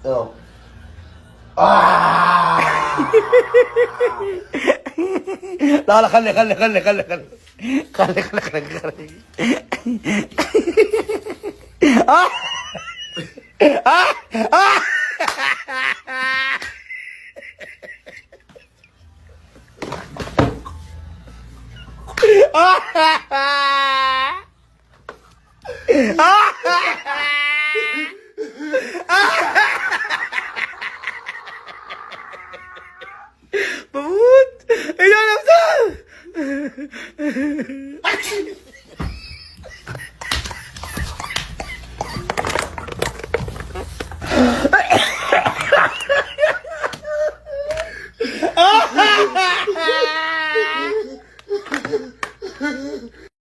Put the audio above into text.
اه لا لا، خلي آه. آه. آه. بموت. ايه ده يا نفسها.